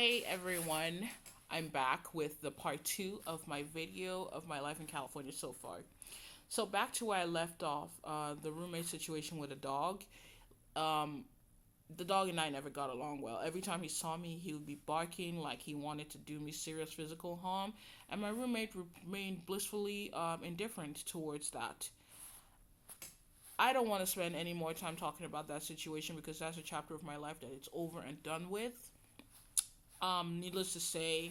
Hi everyone, I'm back with the part two of my video of my life in California so far. So back to where I left off, the roommate situation with a dog. Um, the dog and I never got along well. Every time he saw me, he would be barking like he wanted to do me serious physical harm, and my roommate remained blissfully indifferent towards that. I don't want to spend any more time talking about that situation because that's a chapter of my life that it's over and done with. Needless to say,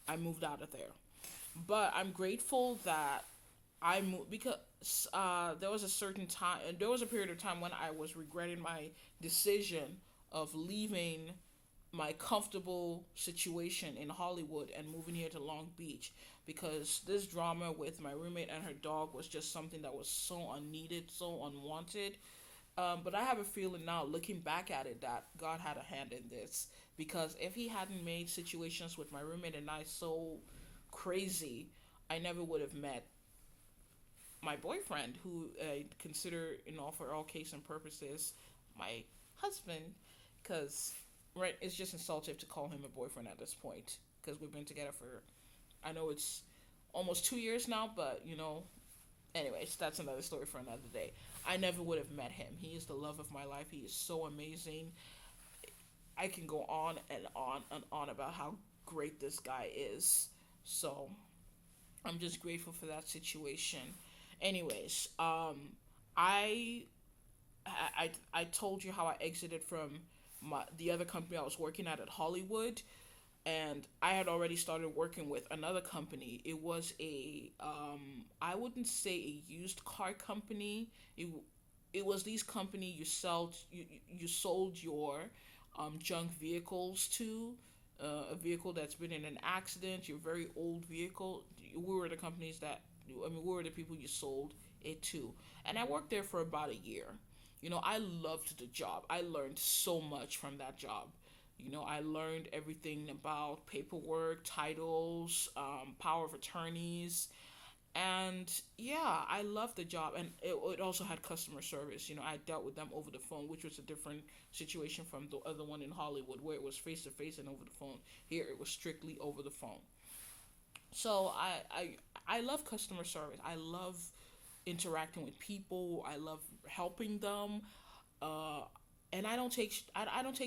I moved out of there. But I'm grateful that I moved because there was a certain time, and there was a period of time when I was regretting my decision of leaving my comfortable situation in Hollywood and moving here to Long Beach because this drama with my roommate and her dog was just something that was so unneeded, so unwanted. But I have a feeling now, looking back at it, that God had a hand in this because if He hadn't made situations with my roommate and I so crazy, I never would have met my boyfriend, who I consider, for all case and purposes, my husband. Because, right, it's just insultive to call him a boyfriend at this point because we've been together for, I know it's almost 2 years now, but anyways, that's another story for another day. I never would have met him. He is the love of my life. He is so amazing. I can go on and on and on about how great this guy is. So I'm just grateful for that situation. Anyways, I I told you how I exited from the other company I was working at Hollywood, and I had already started working with another company. It was a I wouldn't say a used car company. It was these company you sold your junk vehicles to. A vehicle that's been in an accident, your very old vehicle. We were the companies that we were the people you sold it to, and I worked there for about a year. I loved the job. I learned so much from that job. I learned everything about paperwork, titles, power of attorneys, and yeah, I loved the job. And it also had customer service. I dealt with them over the phone, which was a different situation from the other one in Hollywood, where it was face to face and over the phone. Here, it was strictly over the phone. So I love customer service. I love interacting with people. I love helping them. Uh, and I don't take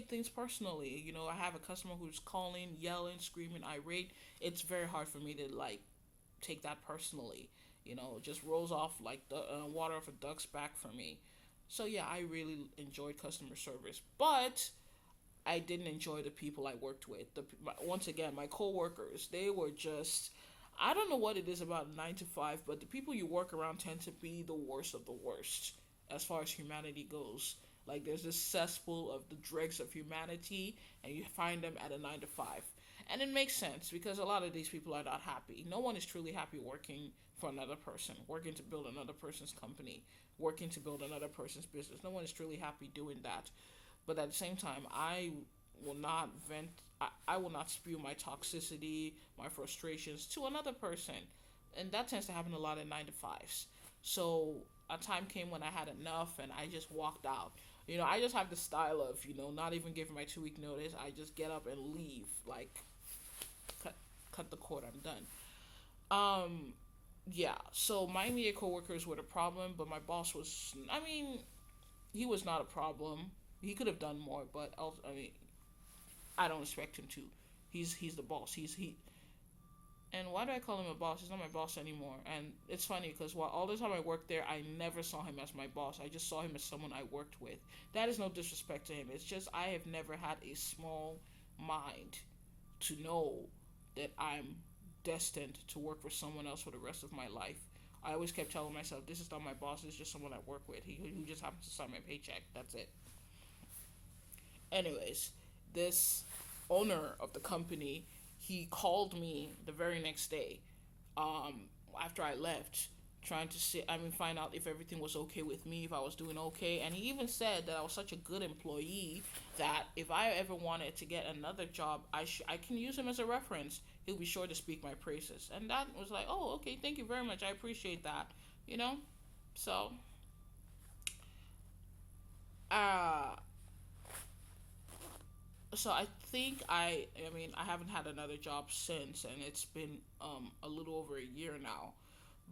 things personally. I have a customer who's calling, yelling, screaming, irate. It's very hard for me to take that personally. It just rolls off like the water off a duck's back for me. So yeah, I really enjoyed customer service, but I didn't enjoy the people I worked with. Once again, my coworkers, they were just, I don't know what it is about 9 to 5, but the people you work around tend to be the worst of the worst as far as humanity goes. Like there's this cesspool of the dregs of humanity, and you find them at a 9 to 5. And it makes sense because a lot of these people are not happy. No one is truly happy working for another person, working to build another person's company, working to build another person's business. No one is truly happy doing that. But at the same time, I will not vent. I will not spew my toxicity, my frustrations to another person, and that tends to happen a lot in 9 to 5s. So a time came when I had enough, and I just walked out. I just have the style of not even giving my 2 week notice. I just get up and leave, like cut the cord. I'm done. Um, yeah. So my immediate coworkers were the problem, but my boss was. I mean, he was not a problem. He could have done more, but I mean, I don't expect him to. He's the boss. He. And why do I call him a boss? He's not my boss anymore. And it's funny because while all the time I worked there, I never saw him as my boss. I just saw him as someone I worked with. That is no disrespect to him. It's just I have never had a small mind to know that I'm destined to work for someone else for the rest of my life. I always kept telling myself, this is not my boss. This is just someone I work with. He who just happens to sign my paycheck. That's it. Anyways, this owner of the company, he called me the very next day, um, after I left, trying to find out if everything was okay with me, if I was doing okay. And he even said that I was such a good employee that if I ever wanted to get another job, I can use him as a reference. He'll be sure to speak my praises. And that was like, oh, okay, thank you very much. I appreciate that. You know? So, uh, So I think I mean I haven't had another job since, and it's been a little over a year now.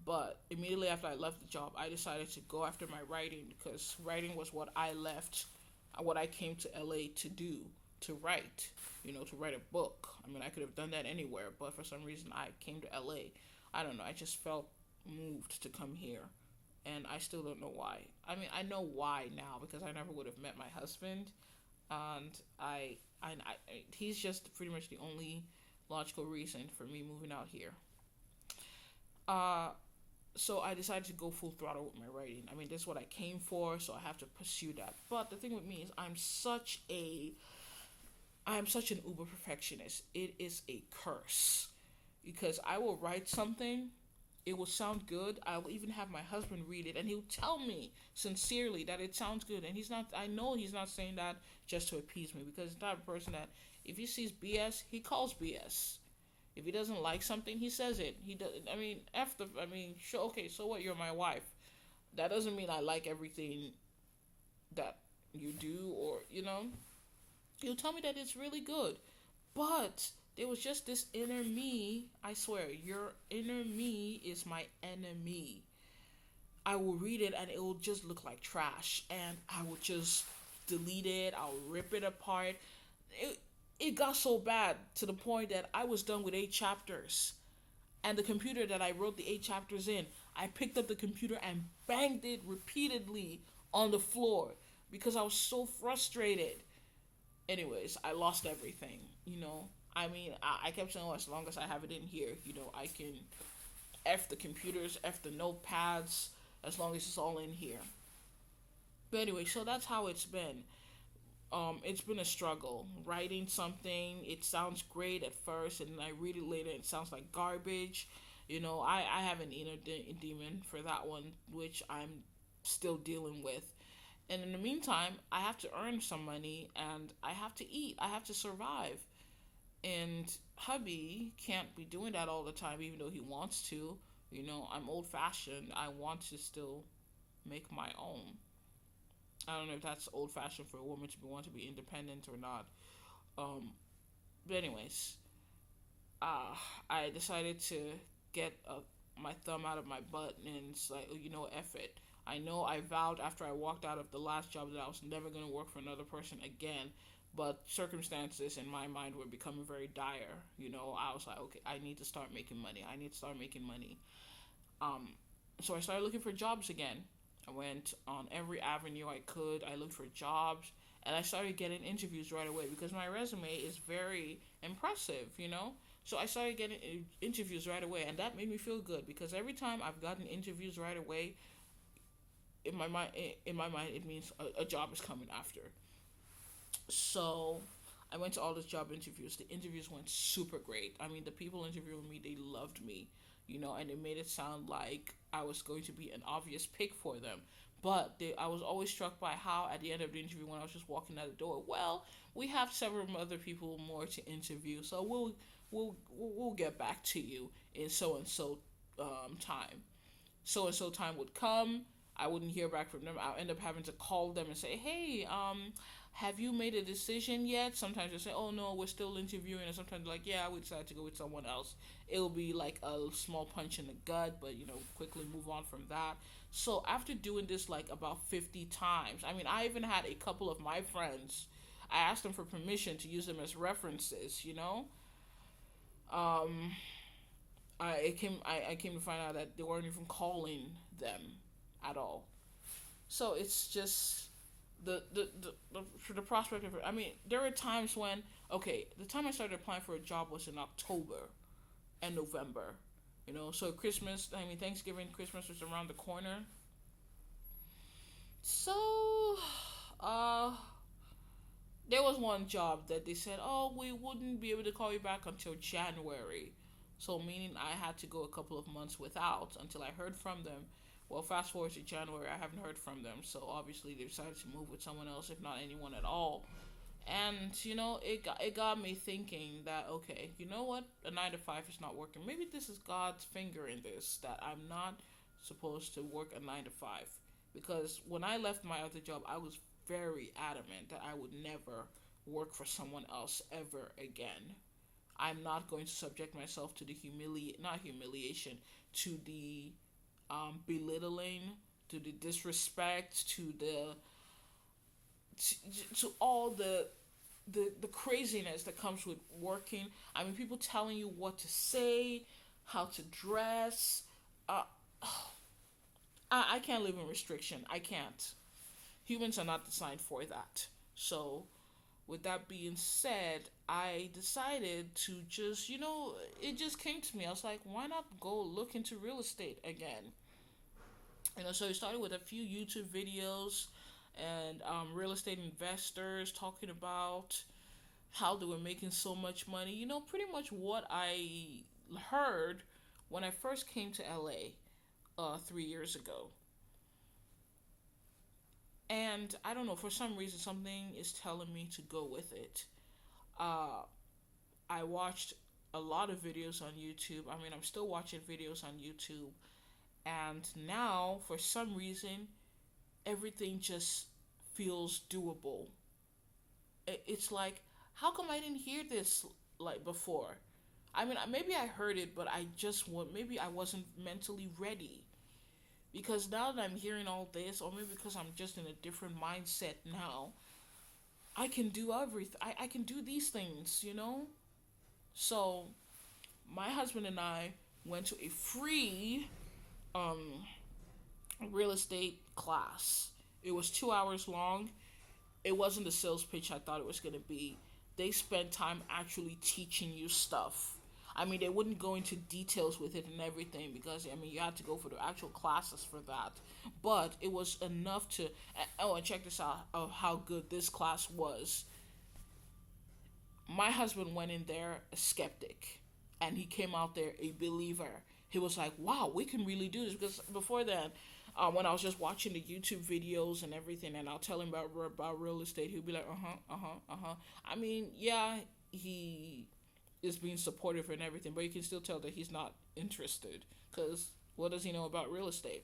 But immediately after I left the job, I decided to go after my writing, because writing was what I left, what I came to LA to do, to write, to write a book. I mean, I could have done that anywhere, but for some reason I came to LA. I don't know, I just felt moved to come here. And I still don't know why. I mean, I know why now because I never would have met my husband, and he's just pretty much the only logical reason for me moving out here. Uh, so I decided to go full throttle with my writing. I mean, this is what I came for, so I have to pursue that. But the thing with me is, I'm such an uber perfectionist. It is a curse because I will write something, it will sound good. I'll even have my husband read it, and he'll tell me sincerely that it sounds good. And he's not. I know he's not saying that just to appease me, because he's not a person that if he sees BS, he calls BS. If he doesn't like something, he says it. He does. I mean, after. I mean, sure. Okay, so what? You're my wife. That doesn't mean I like everything that you do, or he'll tell me that it's really good. But there was just this inner me. I swear, your inner me is my enemy. I will read it and it will just look like trash, and I will just delete it. I'll rip it apart. It it got so bad to the point that I was done with 8 chapters, and the computer that I wrote the 8 chapters in, I picked up the computer and banged it repeatedly on the floor because I was so frustrated. Anyways, I lost everything. I mean, I kept saying, oh, as long as I have it in here, I can F the computers, F the notepads, as long as it's all in here. But anyway, so that's how it's been. It's been a struggle. Writing something, it sounds great at first, and then I read it later, it sounds like garbage. I have an inner demon for that one, which I'm still dealing with. And in the meantime, I have to earn some money, and I have to eat. I have to survive. And hubby can't be doing that all the time, even though he wants to. I'm old fashioned. I want to still make my own. I don't know if that's old fashioned for a woman to want to be independent or not. Um, but anyways, uh, I decided to get my thumb out of my butt, and it's like, oh, F it. I know I vowed after I walked out of the last job that I was never going to work for another person again, but circumstances in my mind were becoming very dire. I was like, okay, I need to start making money. I need to start making money. Um, so I started looking for jobs again. I went on every avenue I could. I looked for jobs, and I started getting interviews right away because my resume is very impressive. So I started getting interviews right away, and that made me feel good because every time I've gotten interviews right away, in my mind, it means a job is coming after. So I went to all those job interviews. The interviews went super great. I mean, the people interviewing me, they loved me, and they made it sound like I was going to be an obvious pick for them. But I was always struck by how, at the end of the interview, when I was just walking out the door, well, we have several other people more to interview, so we'll get back to you in so and so time. So and so time would come. I wouldn't hear back from them. I'll end up having to call them and say, hey, have you made a decision yet? Sometimes they say, oh no, we're still interviewing. And sometimes like, yeah, we decided to go with someone else. It'll be like a small punch in the gut, but quickly move on from that. So after doing this like about 50 times, I mean, I even had a couple of my friends, I asked them for permission to use them as references. Um, I came to find out that they weren't even calling them at all. So it's just the prospect of it. I mean, there were times when, okay, the time I started applying for a job was in October and November. So Christmas, I mean Thanksgiving, Christmas was around the corner. So, uh, there was one job that they said, oh, we wouldn't be able to call you back until January. So, meaning I had to go a couple of months without until I heard from them. Well, fast forward to January, I haven't heard from them. So, obviously, they decided to move with someone else, if not anyone at all. And, it got me thinking that, okay, you know what? A 9 to 5 is not working. Maybe this is God's finger in this, that I'm not supposed to work a 9 to 5. Because when I left my other job, I was very adamant that I would never work for someone else ever again. I'm not going to subject myself to the not humiliation, to the belittling, to the disrespect, to all the craziness that comes with working. I mean, people telling you what to say, how to dress. Uh, I can't live in restriction. I can't. Humans are not designed for that. So, with that being said, I decided to just, it just came to me. I was like, why not go look into real estate again? So I started with a few YouTube videos and real estate investors talking about how they were making so much money. Pretty much what I heard when I first came to LA 3 years ago. And I don't know, for some reason, something is telling me to go with it. Uh, I watched a lot of videos on YouTube. I mean, I'm still watching videos on YouTube. And now, for some reason, everything just feels doable. It's like, how come I didn't hear this like before? I mean, maybe I heard it, but maybe I wasn't mentally ready. Because now that I'm hearing all this, or maybe because I'm just in a different mindset now, I can do everything. I can do these things. So, my husband and I went to a free um, real estate class. It was 2 hours long. It wasn't the sales pitch I thought it was going to be. They spent time actually teaching you stuff. I mean, they wouldn't go into details with it and everything because, I mean, you had to go for the actual classes for that. But it was enough to. Oh, and check this out of how good this class was. My husband went in there a skeptic, and he came out there a believer. He was like, wow, we can really do this. Because before then, when I was just watching the YouTube videos and everything, and I'll tell him about real estate, he'll be like, I mean, yeah, he is being supportive and everything, but you can still tell that he's not interested because what does he know about real estate?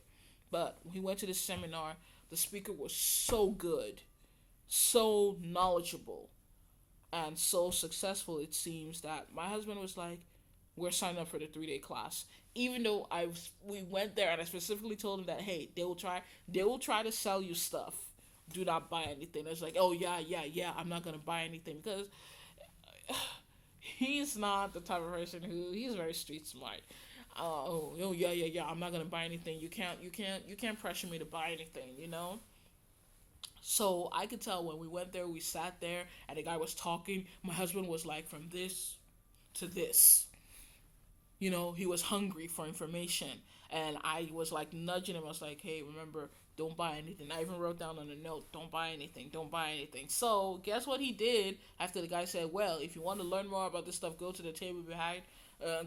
But he went to this seminar. The speaker was so good, so knowledgeable, and so successful. It seems that my husband was like, "We're signing up for the 3 day class." Even though we went there and I specifically told him that, hey, they will try to sell you stuff. Do not buy anything. It's like, oh yeah, yeah, yeah, I'm not gonna buy anything because he's not the type of person he's very street smart. Oh yeah, yeah, yeah. I'm not gonna buy anything. You can't pressure me to buy anything. So I could tell when we went there, we sat there, and the guy was talking. My husband was like, from this to this. He was hungry for information, and I was like nudging him. I was like, hey, remember, don't buy anything. I even wrote down on a note, don't buy anything, don't buy anything. So guess what he did after the guy said, well, if you want to learn more about this stuff, go to the table behind,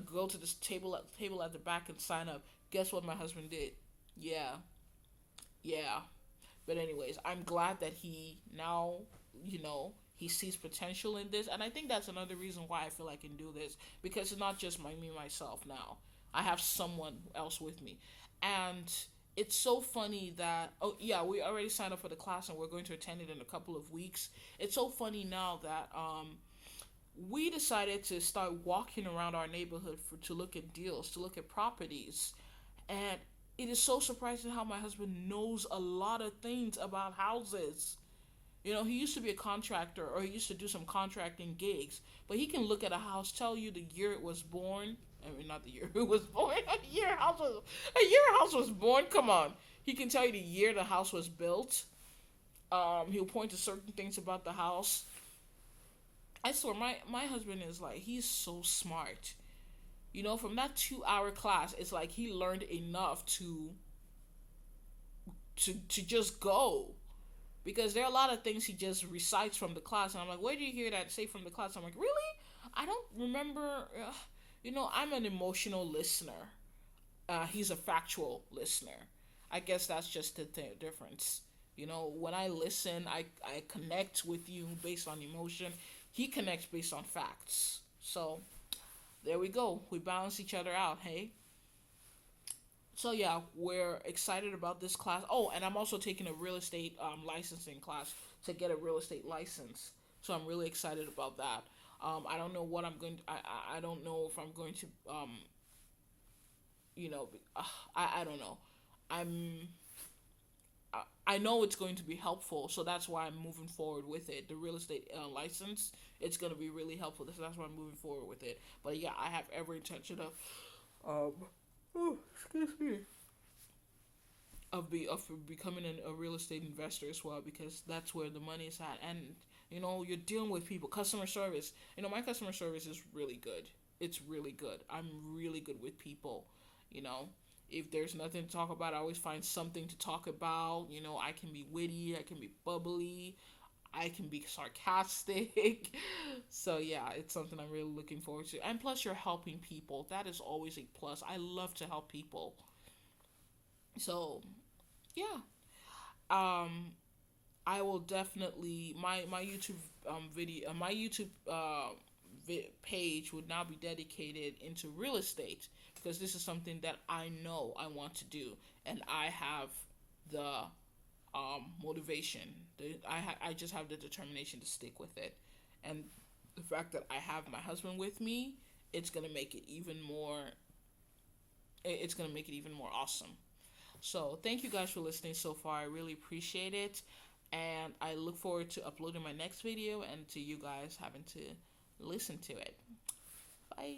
go to this table at the back and sign up. Guess what my husband did? Yeah, yeah. But anyways, I'm glad that he now, he sees potential in this, and I think that's another reason why I feel I can do this because it's not just me myself now. I have someone else with me, and it's so funny that yeah, we already signed up for the class and we're going to attend it in a couple of weeks. It's so funny now that we decided to start walking around our neighborhood to look at deals, to look at properties, and it is so surprising how my husband knows a lot of things about houses. He used to be a contractor or he used to do some contracting gigs, but he can look at a house, tell you the year it was born. I mean, not the year it was born. A year a house was born. Come on, he can tell you the year the house was built. He'll point to certain things about the house. I swear, my husband is like he's so smart. From that 2 hour class, it's like he learned enough to just go. Because there are a lot of things he just recites from the class, and I'm like, where do you hear that say from the class? I'm like, really? I don't remember. I'm an emotional listener. He's a factual listener. I guess that's just the difference. When I listen, I connect with you based on emotion. He connects based on facts. So there we go. We balance each other out, hey? So yeah, we're excited about this class. Oh, and I'm also taking a real estate licensing class to get a real estate license. So I'm really excited about that. I don't know what I'm going to, I don't know if I'm going to, you know, I don't know. I'm I know it's going to be helpful, so that's why I'm moving forward with it. The real estate license, it's going to be really helpful. So that's why I'm moving forward with it. But yeah, I have every intention um, excuse me, of becoming a real estate investor as well, because that's where the money is at. And you're dealing with people, customer service. My customer service is really good. It's really good. I'm really good with people. You know, if there's nothing to talk about, I always find something to talk about. I can be witty, I can be bubbly, I can be sarcastic. So yeah, it's something I'm really looking forward to. And plus, you're helping people. That is always a plus. I love to help people. So yeah, um, I will definitely my YouTube video my YouTube page would now be dedicated into real estate, because this is something that I know I want to do, and I have the motivation. I just have the determination to stick with it, and the fact that I have my husband with me, it's gonna make it even more. It's gonna make it even more awesome. So thank you guys for listening so far. I really appreciate it. And I look forward to uploading my next video and to you guys having to listen to it. Bye.